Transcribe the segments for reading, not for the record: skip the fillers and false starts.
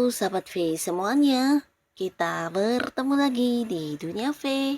Sahabat V semuanya, kita bertemu lagi di Dunia V.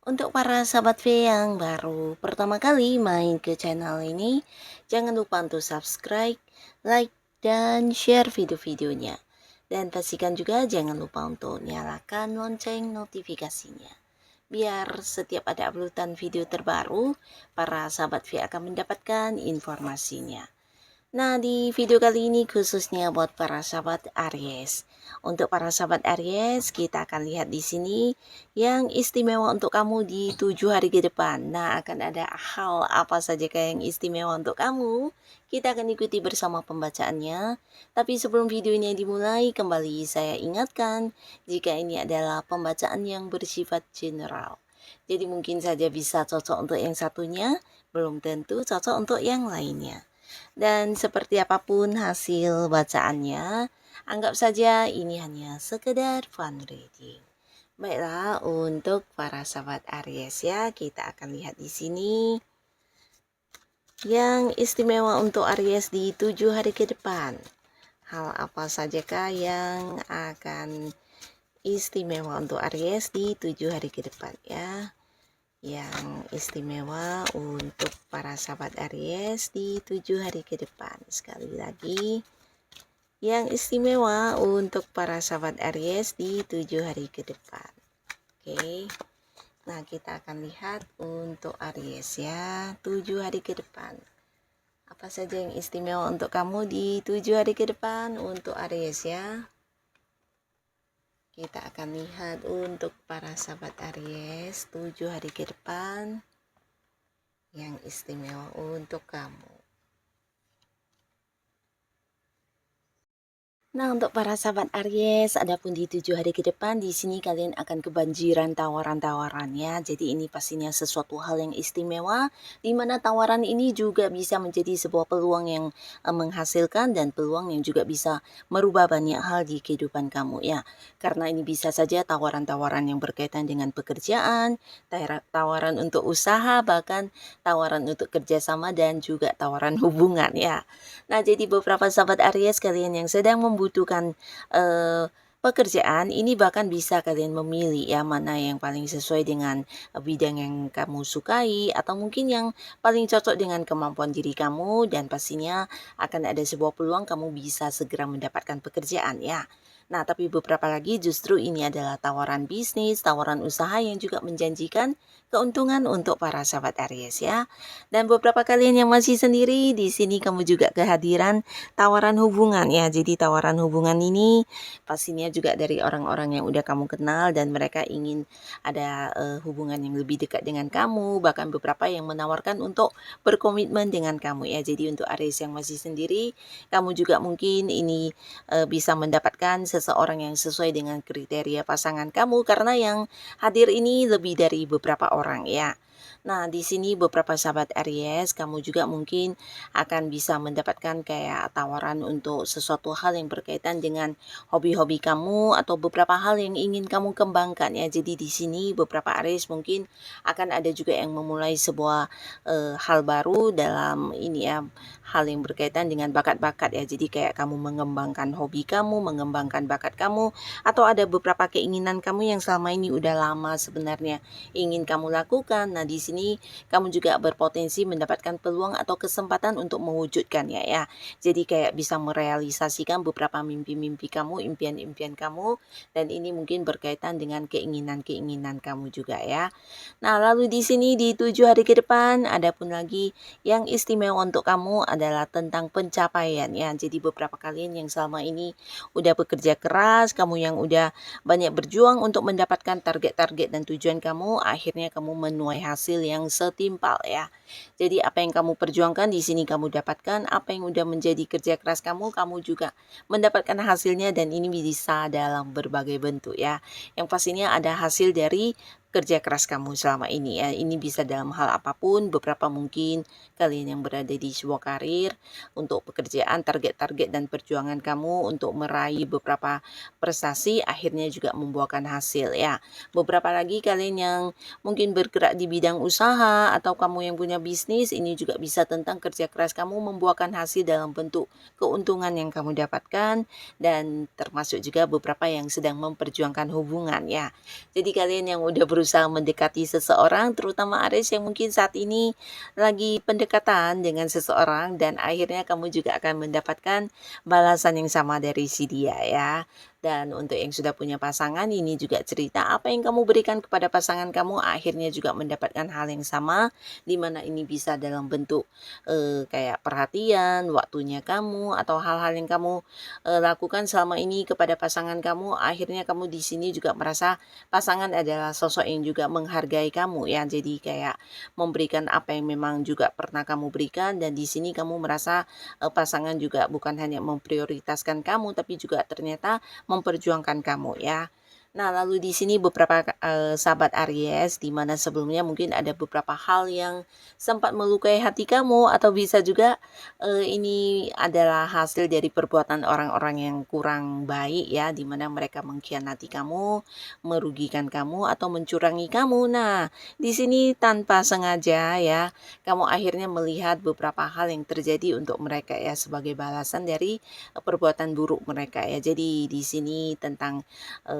Untuk para sahabat V yang baru pertama kali main ke channel ini, jangan lupa untuk subscribe, like, dan share video-videonya. Dan pastikan juga jangan lupa untuk nyalakan lonceng notifikasinya. Biar setiap ada uploadan video terbaru, para sahabat V akan mendapatkan informasinya. Nah, di video kali ini khususnya buat para sahabat Aries. Untuk para sahabat Aries, kita akan lihat di sini yang istimewa untuk kamu di 7 hari ke depan. Nah, akan ada hal apa saja yang istimewa untuk kamu? Kita akan ikuti bersama pembacaannya. Tapi sebelum videonya dimulai, kembali saya ingatkan jika ini adalah pembacaan yang bersifat general. Jadi mungkin saja bisa cocok untuk yang satunya, belum tentu cocok untuk yang lainnya. Dan seperti apapun hasil bacaannya, anggap saja ini hanya sekedar fun reading. Baiklah, untuk para sahabat Aries ya, kita akan lihat di sini yang istimewa untuk Aries di 7 hari ke depan. Hal apa sajakah yang akan istimewa untuk Aries di 7 hari ke depan ya? Yang istimewa untuk para sahabat Aries di 7 hari ke depan. Sekali lagi, yang istimewa untuk para sahabat Aries di 7 hari ke depan. Oke. Nah, kita akan lihat untuk Aries ya, 7 hari ke depan. Apa saja yang istimewa untuk kamu di 7 hari ke depan untuk Aries ya? Kita akan lihat untuk para sahabat Aries 7 hari ke depan yang istimewa untuk kamu. Nah, untuk para sahabat Aries, adapun di 7 hari ke depan, di sini kalian akan kebanjiran tawaran-tawarannya. Jadi ini pastinya sesuatu hal yang istimewa, di mana tawaran ini juga bisa menjadi sebuah peluang yang menghasilkan dan peluang yang juga bisa merubah banyak hal di kehidupan kamu ya. Karena ini bisa saja tawaran-tawaran yang berkaitan dengan pekerjaan, tawaran untuk usaha, bahkan tawaran untuk kerjasama dan juga tawaran hubungan ya. Nah, jadi beberapa sahabat Aries kalian yang sedang membutuhkan pekerjaan ini bahkan bisa kalian memilih ya mana yang paling sesuai dengan bidang yang kamu sukai atau mungkin yang paling cocok dengan kemampuan diri kamu, dan pastinya akan ada sebuah peluang kamu bisa segera mendapatkan pekerjaan ya. Nah, tapi beberapa lagi justru ini adalah tawaran bisnis, tawaran usaha yang juga menjanjikan keuntungan untuk para sahabat Aries ya. Dan beberapa kalian yang masih sendiri, di sini kamu juga kehadiran tawaran hubungan ya. Jadi tawaran hubungan ini pastinya juga dari orang-orang yang udah kamu kenal dan mereka ingin ada hubungan yang lebih dekat dengan kamu, bahkan beberapa yang menawarkan untuk berkomitmen dengan kamu ya. Jadi untuk Aries yang masih sendiri, kamu juga mungkin ini bisa mendapatkan seseorang yang sesuai dengan kriteria pasangan kamu, karena yang hadir ini lebih dari beberapa orang ya. Nah, di sini beberapa sahabat Aries, kamu juga mungkin akan bisa mendapatkan kayak tawaran untuk sesuatu hal yang berkaitan dengan hobi-hobi kamu atau beberapa hal yang ingin kamu kembangkan ya. Jadi di sini beberapa Aries mungkin akan ada juga yang memulai sebuah hal baru dalam ini ya, hal yang berkaitan dengan bakat-bakat ya. Jadi kayak kamu mengembangkan hobi kamu, mengembangkan bakat kamu, atau ada beberapa keinginan kamu yang selama ini udah lama sebenarnya ingin kamu lakukan. Nah, di sini kamu juga berpotensi mendapatkan peluang atau kesempatan untuk mewujudkannya ya. Jadi kayak bisa merealisasikan beberapa mimpi-mimpi kamu, impian-impian kamu, dan ini mungkin berkaitan dengan keinginan-keinginan kamu juga ya. Nah, lalu di sini di 7 hari ke depan, ada pun lagi yang istimewa untuk kamu adalah tentang pencapaian ya. Jadi beberapa kalian yang selama ini udah bekerja keras, kamu yang udah banyak berjuang untuk mendapatkan target-target dan tujuan kamu, akhirnya kamu menuai hasil yang setimpal ya. Jadi apa yang kamu perjuangkan di sini kamu dapatkan, apa yang udah menjadi kerja keras kamu juga mendapatkan hasilnya, dan ini bisa dalam berbagai bentuk ya. Yang pastinya ada hasil dari kerja keras kamu selama ini ya. Ini bisa dalam hal apapun, beberapa mungkin kalian yang berada di sebuah karir, untuk pekerjaan, target-target dan perjuangan kamu untuk meraih beberapa prestasi akhirnya juga membuahkan hasil ya. Beberapa lagi kalian yang mungkin bergerak di bidang usaha atau kamu yang punya bisnis, ini juga bisa tentang kerja keras kamu membuahkan hasil dalam bentuk keuntungan yang kamu dapatkan, dan termasuk juga beberapa yang sedang memperjuangkan hubungan ya. Jadi kalian yang udah berusaha mendekati seseorang, terutama Aries yang mungkin saat ini lagi pendekatan dengan seseorang, dan akhirnya kamu juga akan mendapatkan balasan yang sama dari si dia ya. Dan untuk yang sudah punya pasangan, ini juga cerita apa yang kamu berikan kepada pasangan kamu akhirnya juga mendapatkan hal yang sama, dimana ini bisa dalam bentuk kayak perhatian, waktunya kamu, atau hal-hal yang kamu lakukan selama ini kepada pasangan kamu. Akhirnya kamu di sini juga merasa pasangan adalah sosok yang juga menghargai kamu ya. Jadi kayak memberikan apa yang memang juga pernah kamu berikan, dan di sini kamu merasa pasangan juga bukan hanya memprioritaskan kamu, tapi juga ternyata memperjuangkan kamu ya. Nah, lalu di sini beberapa sahabat Aries, di mana sebelumnya mungkin ada beberapa hal yang sempat melukai hati kamu, atau bisa juga ini adalah hasil dari perbuatan orang-orang yang kurang baik ya, di mana mereka mengkhianati kamu, merugikan kamu, atau mencurangi kamu. Nah, di sini tanpa sengaja ya, kamu akhirnya melihat beberapa hal yang terjadi untuk mereka ya, sebagai balasan dari perbuatan buruk mereka ya. Jadi di sini tentang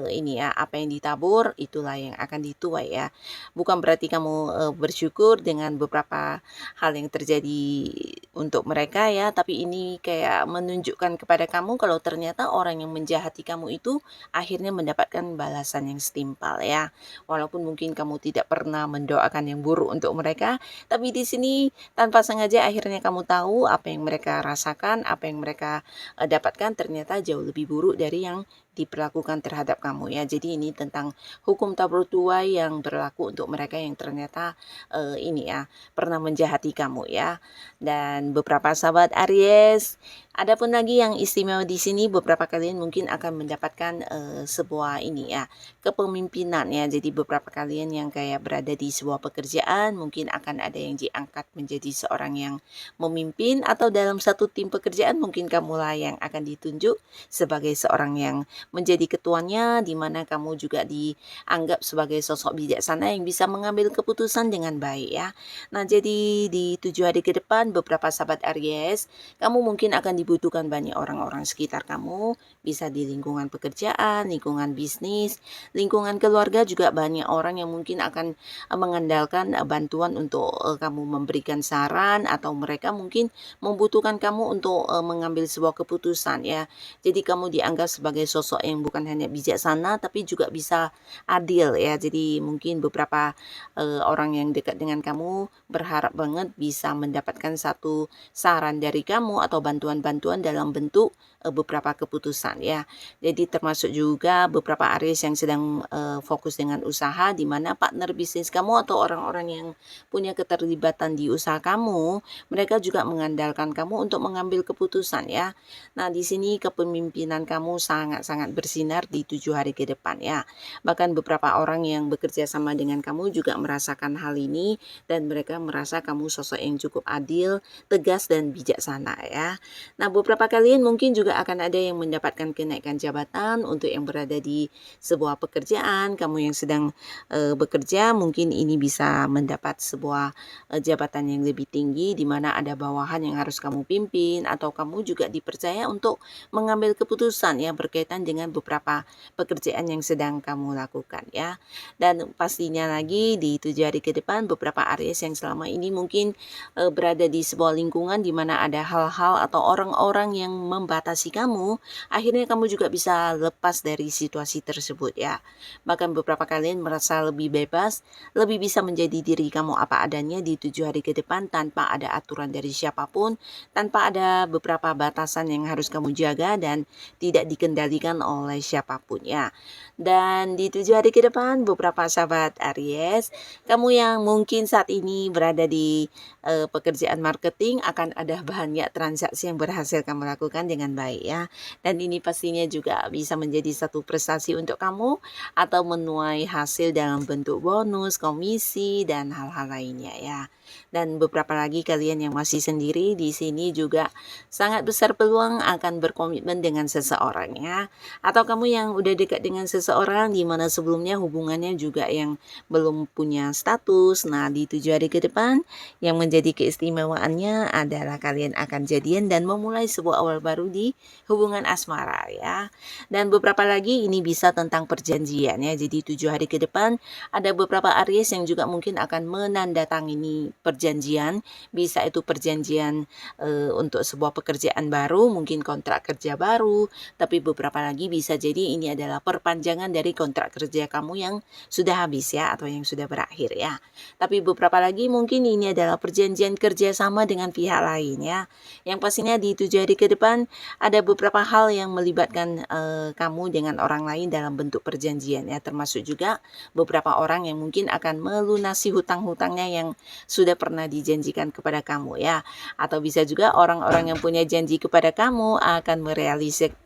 ini ya, apa yang ditabur itulah yang akan dituai ya. Bukan berarti kamu bersyukur dengan beberapa hal yang terjadi untuk mereka ya, tapi ini kayak menunjukkan kepada kamu kalau ternyata orang yang menjahati kamu itu akhirnya mendapatkan balasan yang setimpal ya. Walaupun mungkin kamu tidak pernah mendoakan yang buruk untuk mereka, tapi di sini tanpa sengaja akhirnya kamu tahu apa yang mereka rasakan, apa yang mereka dapatkan ternyata jauh lebih buruk dari yang diperlakukan terhadap kamu ya. Jadi ini tentang hukum tabur tuai yang berlaku untuk mereka yang ternyata ini ya, pernah menjahati kamu ya. Dan beberapa sahabat Aries, adapun lagi yang istimewa di sini, beberapa kalian mungkin akan mendapatkan sebuah ini ya, kepemimpinan ya. Jadi beberapa kalian yang kayak berada di sebuah pekerjaan, mungkin akan ada yang diangkat menjadi seorang yang memimpin, atau dalam satu tim pekerjaan mungkin kamulah yang akan ditunjuk sebagai seorang yang menjadi ketuanya, di mana kamu juga dianggap sebagai sosok bijaksana yang bisa mengambil keputusan dengan baik ya. Nah, jadi di 7 hari ke depan beberapa sahabat Aries, kamu mungkin akan dibutuhkan banyak orang-orang sekitar kamu, bisa di lingkungan pekerjaan, lingkungan bisnis, lingkungan keluarga, juga banyak orang yang mungkin akan mengandalkan bantuan untuk kamu memberikan saran, atau mereka mungkin membutuhkan kamu untuk mengambil sebuah keputusan ya. Jadi kamu dianggap sebagai sosok yang bukan hanya bijaksana tapi juga bisa adil ya. Jadi mungkin beberapa orang yang dekat dengan kamu berharap banget bisa mendapatkan satu saran dari kamu atau bantuan-bantuan dalam bentuk beberapa keputusan ya. Jadi termasuk juga beberapa Aries yang sedang fokus dengan usaha, di mana partner bisnis kamu atau orang-orang yang punya keterlibatan di usaha kamu, mereka juga mengandalkan kamu untuk mengambil keputusan ya. Nah, di sini kepemimpinan kamu sangat-sangat bersinar di 7 hari ke depan ya. Bahkan beberapa orang yang bekerja sama dengan kamu juga merasakan hal ini, dan mereka merasa kamu sosok yang cukup adil, tegas, dan bijaksana ya. Nah, beberapa kalian mungkin juga akan ada yang mendapatkan kenaikan jabatan untuk yang berada di sebuah pekerjaan. Kamu yang sedang bekerja mungkin ini bisa mendapat sebuah jabatan yang lebih tinggi, di mana ada bawahan yang harus kamu pimpin, atau kamu juga dipercaya untuk mengambil keputusan yang berkaitan dengan beberapa pekerjaan yang sedang kamu lakukan ya. Dan pastinya lagi di 7 hari ke depan beberapa Aries yang selama ini mungkin berada di sebuah lingkungan di mana ada hal-hal atau orang-orang yang membatasi kamu, akhirnya kamu juga bisa lepas dari situasi tersebut ya. Bahkan beberapa kalian merasa lebih bebas, lebih bisa menjadi diri kamu apa adanya di 7 hari ke depan, tanpa ada aturan dari siapapun, tanpa ada beberapa batasan yang harus kamu jaga, dan tidak dikendalikan oleh siapapun ya. Dan di 7 hari ke depan beberapa sahabat Aries, kamu yang mungkin saat ini berada di pekerjaan marketing, akan ada banyak transaksi yang berhasil kamu lakukan dengan baik ya. Dan ini pastinya juga bisa menjadi satu prestasi untuk kamu atau menuai hasil dalam bentuk bonus, komisi, dan hal-hal lainnya ya. Dan beberapa lagi kalian yang masih sendiri di sini juga sangat besar peluang akan berkomitmen dengan seseorang ya. Atau kamu yang udah dekat dengan seseorang di mana sebelumnya hubungannya juga yang belum punya status. Nah, di 7 hari ke depan yang menjadi keistimewaannya adalah kalian akan jadian dan memulai sebuah awal baru di hubungan asmara ya. Dan beberapa lagi ini bisa tentang perjanjian ya. Jadi 7 hari ke depan ada beberapa Aries yang juga mungkin akan menandatangani perjanjian. Bisa itu perjanjian untuk sebuah pekerjaan baru, mungkin kontrak kerja baru. Tapi beberapa lagi bisa jadi ini adalah perpanjangan dari kontrak kerja kamu yang sudah habis ya, atau yang sudah berakhir ya. Tapi beberapa lagi mungkin ini adalah perjanjian kerjasama dengan pihak lain ya. Yang pastinya di 7 hari ke depan ada beberapa hal yang melibatkan kamu dengan orang lain dalam bentuk perjanjian ya, termasuk juga beberapa orang yang mungkin akan melunasi hutang-hutangnya yang sudah pernah dijanjikan kepada kamu ya. Atau bisa juga orang-orang yang punya janji kepada kamu akan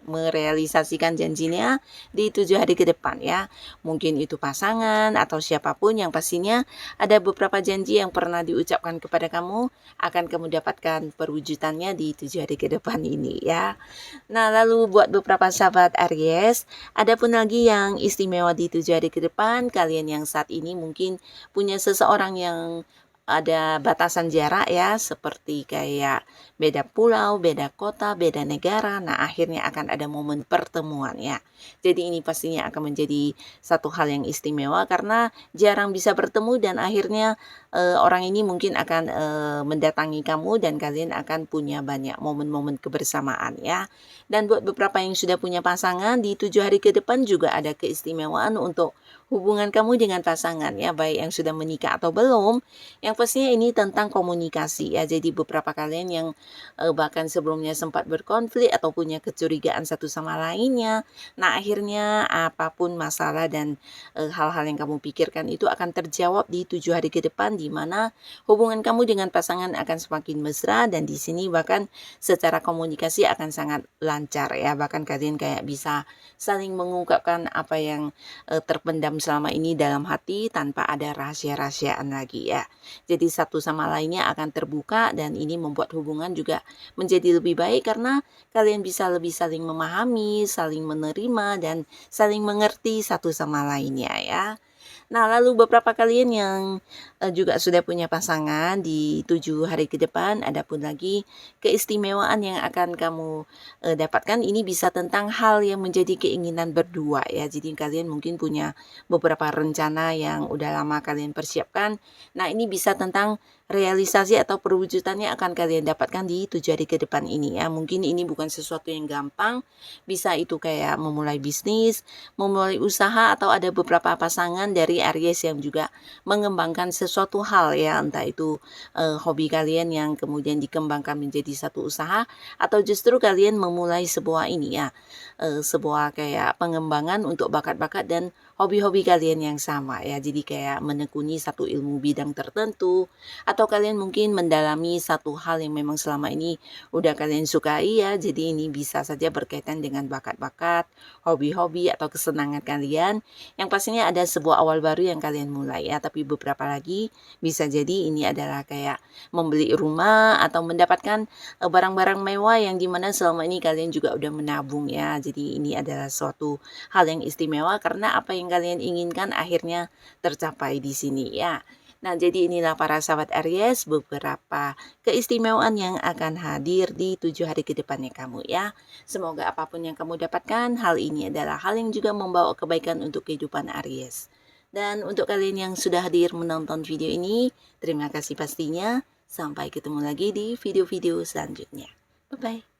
merealisasikan janjinya di 7 hari ke depan ya. Mungkin itu pasangan atau siapapun, yang pastinya ada beberapa janji yang pernah diucapkan kepada kamu akan kamu dapatkan perwujudannya di 7 hari ke depan ini ya. Nah, lalu buat beberapa sahabat Aries, ada pun lagi yang istimewa di 7 hari ke depan, kalian yang saat ini mungkin punya seseorang yang ada batasan jarak ya, seperti kayak beda pulau, beda kota, beda negara. Nah, akhirnya akan ada momen pertemuan ya. Jadi ini pastinya akan menjadi satu hal yang istimewa karena jarang bisa bertemu, dan akhirnya orang ini mungkin akan mendatangi kamu dan kalian akan punya banyak momen-momen kebersamaan ya. Dan buat beberapa yang sudah punya pasangan, di 7 hari ke depan juga ada keistimewaan untuk hubungan kamu dengan pasangan ya, baik yang sudah menikah atau belum. Yang pastinya ini tentang komunikasi ya. Jadi beberapa kalian yang bahkan sebelumnya sempat berkonflik atau punya kecurigaan satu sama lainnya. Nah, akhirnya apapun masalah dan hal-hal yang kamu pikirkan itu akan terjawab di 7 hari ke depan, di mana hubungan kamu dengan pasangan akan semakin mesra, dan di sini bahkan secara komunikasi akan sangat lancar ya. Bahkan kalian kayak bisa saling mengungkapkan apa yang terpendam selama ini dalam hati tanpa ada rahasia-rahasiaan lagi ya. Jadi satu sama lainnya akan terbuka, dan ini membuat hubungan juga menjadi lebih baik karena kalian bisa lebih saling memahami, saling menerima, dan saling mengerti satu sama lainnya ya. Nah, lalu beberapa kalian yang juga sudah punya pasangan di 7 hari ke depan, ada pun lagi keistimewaan yang akan kamu dapatkan. Ini bisa tentang hal yang menjadi keinginan berdua ya. Jadi kalian mungkin punya beberapa rencana yang udah lama kalian persiapkan. Nah, ini bisa tentang realisasi atau perwujudannya akan kalian dapatkan di 7 hari ke depan ini ya. Mungkin ini bukan sesuatu yang gampang, bisa itu kayak memulai bisnis, memulai usaha, atau ada beberapa pasangan dari Aries yang juga mengembangkan sesuatu hal ya, entah itu hobi kalian yang kemudian dikembangkan menjadi satu usaha, atau justru kalian memulai sebuah ini ya, sebuah kayak pengembangan untuk bakat-bakat dan hobi-hobi kalian yang sama ya. Jadi kayak menekuni satu ilmu bidang tertentu, atau kalian mungkin mendalami satu hal yang memang selama ini udah kalian sukai ya. Jadi ini bisa saja berkaitan dengan bakat-bakat, hobi-hobi, atau kesenangan kalian. Yang pastinya ada sebuah awal baru yang kalian mulai ya. Tapi beberapa lagi bisa jadi ini adalah kayak membeli rumah atau mendapatkan barang-barang mewah yang dimana selama ini kalian juga udah menabung ya. Jadi ini adalah suatu hal yang istimewa karena apa yang kalian inginkan akhirnya tercapai di sini ya. Nah, jadi inilah para sahabat Aries beberapa keistimewaan yang akan hadir di 7 hari ke depannya kamu ya. Semoga apapun yang kamu dapatkan, hal ini adalah hal yang juga membawa kebaikan untuk kehidupan Aries. Dan untuk kalian yang sudah hadir menonton video ini, terima kasih pastinya. Sampai ketemu lagi di video-video selanjutnya. Bye-bye.